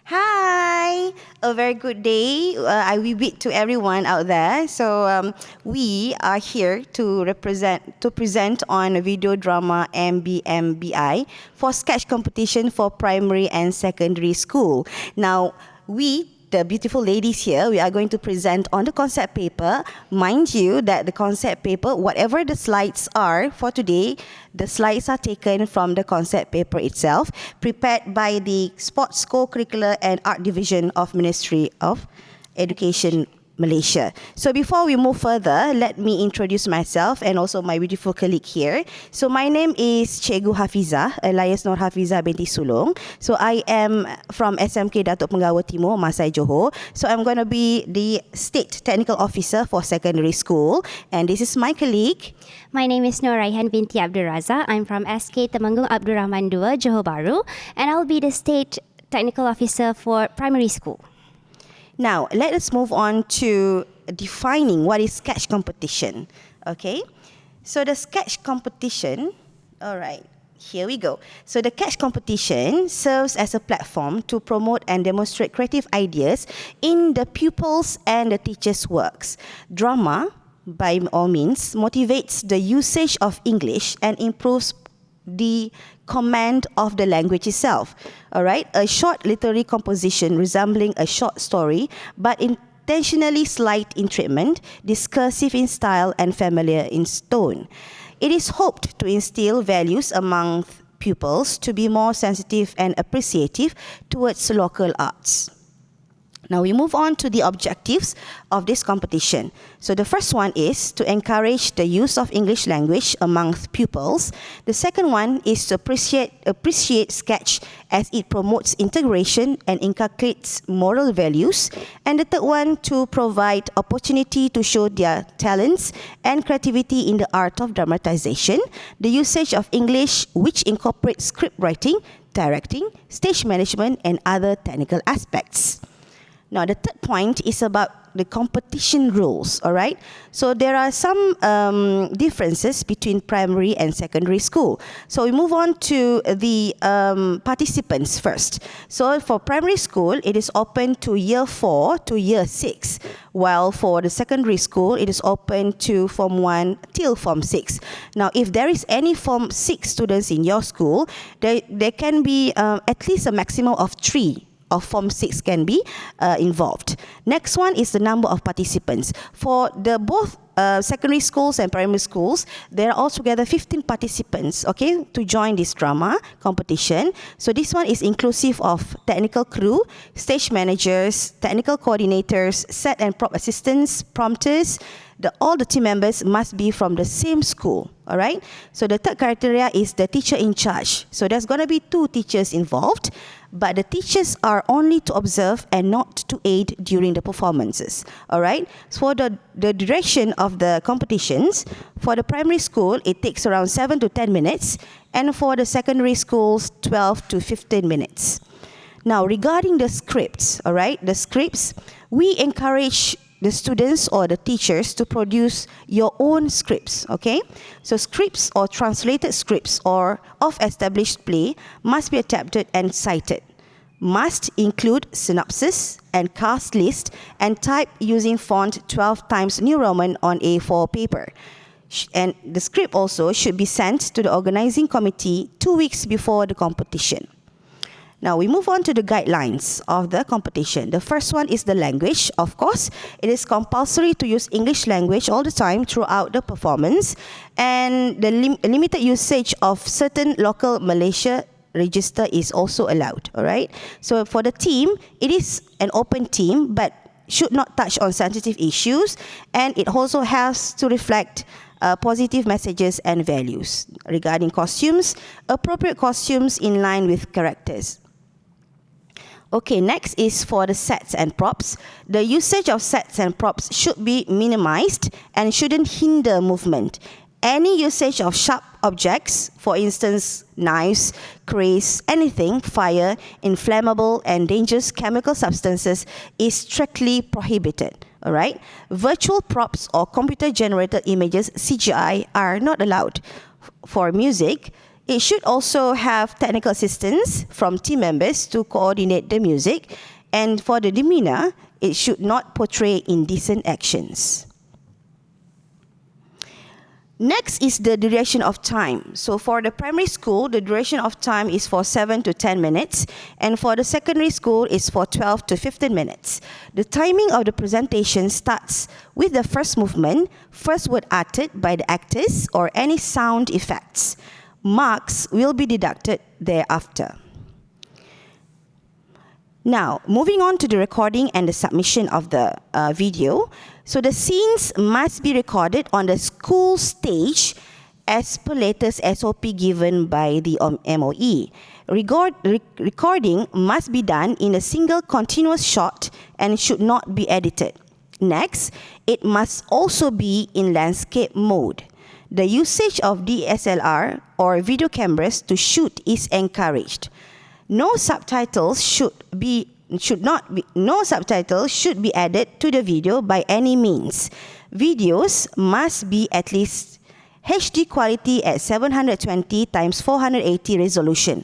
Hi, a very good day. We bid to everyone out there. We are here to present on a video drama MBMBI for sketch competition for primary and secondary school. Now, the beautiful ladies here, we are going to present on the concept paper. Mind you that the concept paper, whatever the slides are for today, the slides are taken from the concept paper itself, prepared by the Sports Co-Curricular and Art Division of Ministry of Education, Malaysia. So before we move further, let me introduce myself and also my beautiful colleague here. So my name is Cikgu Hafizah, alias Nur Hafizah binti Sulong. So I am from SMK Datuk Penggawa Timur, Masai Johor. So I'm going to be the State Technical Officer for Secondary School. And this is my colleague. My name is Raihan binti Abdul Razak. I'm from SK Temanggung Abdul Rahman 2, Johor Bahru. And I'll be the State Technical Officer for Primary School. Now, let us move on to defining what is sketch competition. Okay, so the sketch competition, all right, here we go. So the sketch competition serves as a platform to promote and demonstrate creative ideas in the pupils' and the teachers' works. Drama, by all means, motivates the usage of English and improves the command of the language itself. All right, a short literary composition resembling a short story, but intentionally slight in treatment, discursive in style, and familiar in tone. It is hoped to instill values among pupils to be more sensitive and appreciative towards local arts. Now we move on to the objectives of this competition. So the first one is to encourage the use of English language amongst pupils. The second one is to appreciate sketch as it promotes integration and inculcates moral values. And the third one, to provide opportunity to show their talents and creativity in the art of dramatization. The usage of English, which incorporates script writing, directing, stage management, and other technical aspects. Now, the third point is about the competition rules, all right? So there are some differences between primary and secondary school. So we move on to the participants first. So for primary school, it is open to year 4 to year 6, while for the secondary school, it is open to Form 1 till Form 6. Now, if there is any Form 6 students in your school, there can be at least a maximum of 3 of Form 6 can be involved. Next one is the number of participants. For the both secondary schools and primary schools, there are altogether 15 participants, okay, to join this drama competition. So this one is inclusive of technical crew, stage managers, technical coordinators, set and prop assistants, prompters. All the team members must be from the same school, all right? So the third criteria is the teacher in charge. So there's going to be 2 teachers involved, but the teachers are only to observe and not to aid during the performances, all right? So for the duration of the competitions, for the primary school, it takes around 7 to 10 minutes, and for the secondary schools, 12 to 15 minutes. Now, regarding the scripts, all right, the scripts, we encourage the students or the teachers to produce your own scripts, okay? So scripts or translated scripts or of established play must be adapted and cited. Must include synopsis and cast list and type using font 12 times New Roman on A4 paper. And the script also should be sent to the organizing committee 2 weeks before the competition. Now, we move on to the guidelines of the competition. The first one is the language. Of course, it is compulsory to use English language all the time throughout the performance. And the limited usage of certain local Malaysia register is also allowed, all right? So for the team, it is an open team, but should not touch on sensitive issues. And it also has to reflect positive messages and values. Regarding costumes, appropriate costumes in line with characters. Okay, next is for the sets and props. The usage of sets and props should be minimized and shouldn't hinder movement. Any usage of sharp objects, for instance, knives, cranes, anything, fire, inflammable and dangerous chemical substances is strictly prohibited. All right? Virtual props or computer-generated images, CGI, are not allowed. For music, It should also have technical assistance from team members to coordinate the music, and for the demeanor, it should not portray indecent actions. Next is the duration of time. So for the primary school, the duration of time is for 7 to 10 minutes, and for the secondary school is for 12 to 15 minutes. The timing of the presentation starts with the first movement, first word uttered by the actors, or any sound effects. Marks will be deducted thereafter. Now, moving on to the recording and the submission of the video. So the scenes must be recorded on the school stage as per latest SOP given by the MOE. Recording must be done in a single continuous shot and should not be edited. Next, it must also be in landscape mode. The usage of DSLR or video cameras to shoot is encouraged. No subtitles should be added to the video by any means. Videos must be at least HD quality at 720 x 480 resolution.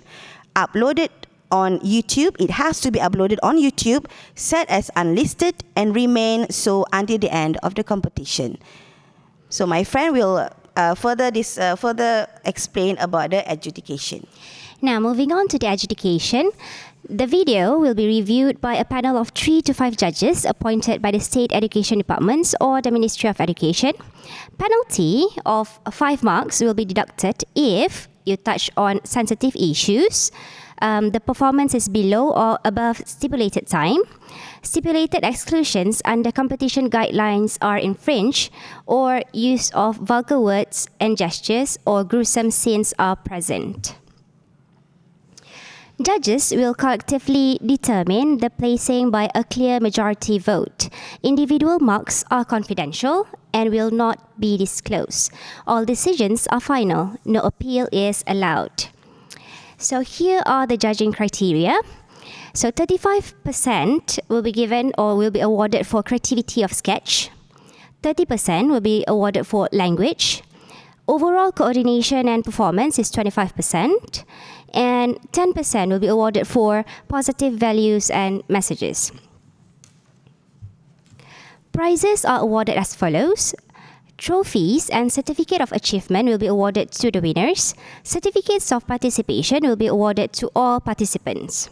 Uploaded on YouTube, it has to be uploaded on YouTube, set as unlisted, and remain so until the end of the competition. So my friend will further explain about the adjudication. Now, moving on to the adjudication, the video will be reviewed by a panel of 3 to 5 judges appointed by the State Education Departments or the Ministry of Education. Penalty of 5 marks will be deducted if you touch on sensitive issues, the performance is below or above stipulated time, stipulated exclusions under competition guidelines are infringed, or use of vulgar words and gestures or gruesome scenes are present. Judges will collectively determine the placing by a clear majority vote. Individual marks are confidential and will not be disclosed. All decisions are final. No appeal is allowed. So here are the judging criteria. So 35% will be given or will be awarded for creativity of sketch. 30% will be awarded for language. Overall coordination and performance is 25%. And 10% will be awarded for positive values and messages. Prizes are awarded as follows. Trophies and Certificate of Achievement will be awarded to the winners. Certificates of Participation will be awarded to all participants.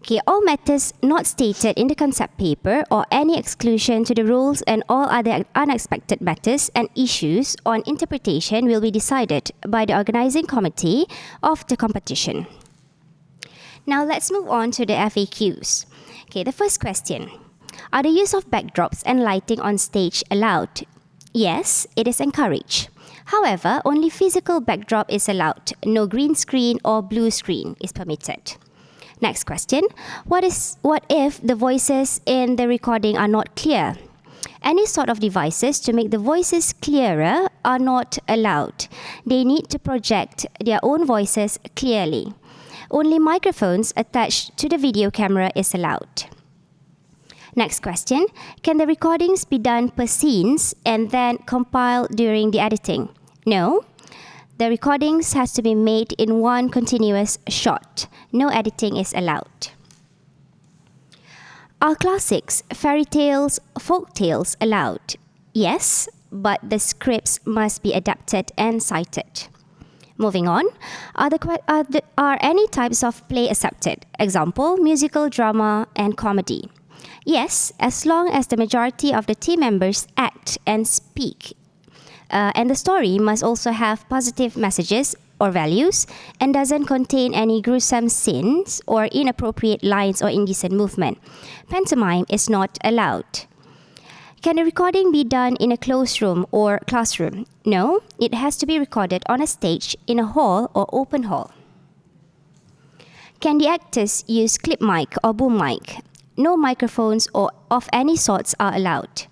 Okay, all matters not stated in the concept paper or any exclusion to the rules and all other unexpected matters and issues on interpretation will be decided by the organizing committee of the competition. Now let's move on to the FAQs. Okay, the first question. Are the use of backdrops and lighting on stage allowed? Yes, it is encouraged. However, only physical backdrop is allowed. No green screen or blue screen is permitted. Next question. What if the voices in the recording are not clear? Any sort of devices to make the voices clearer are not allowed. They need to project their own voices clearly. Only microphones attached to the video camera is allowed. Next question. Can the recordings be done per scenes and then compiled during the editing? No. The recordings has to be made in one continuous shot. No editing is allowed. Are classics, fairy tales, folk tales allowed? Yes, but the scripts must be adapted and cited. Moving on, are any types of play accepted? Example, musical, drama, and comedy. Yes, as long as the majority of the team members act and speak. And the story must also have positive messages or values and doesn't contain any gruesome scenes or inappropriate lines or indecent movement. Pantomime is not allowed. Can the recording be done in a closed room or classroom? No, it has to be recorded on a stage, in a hall or open hall. Can the actors use clip mic or boom mic? No microphones or of any sorts are allowed.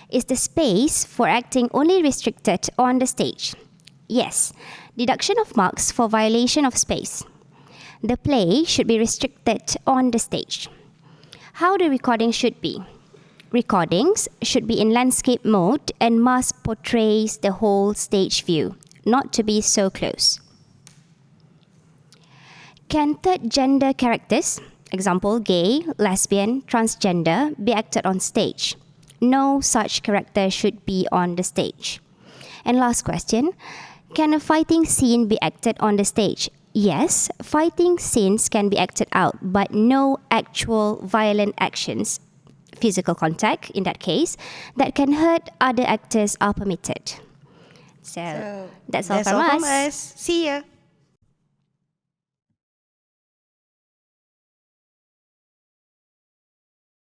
Is the space for acting only restricted on the stage? Yes. Deduction of marks for violation of space. The play should be restricted on the stage. How the recording should be? Recordings should be in landscape mode and must portray the whole stage view. not to be so close. Can third gender characters, example gay, lesbian, transgender, be acted on stage? No such character should be on the stage. And last question, can a fighting scene be acted on the stage? Yes, fighting scenes can be acted out, but no actual violent actions, physical contact in that case, that can hurt other actors are permitted. So that's all from us. See ya.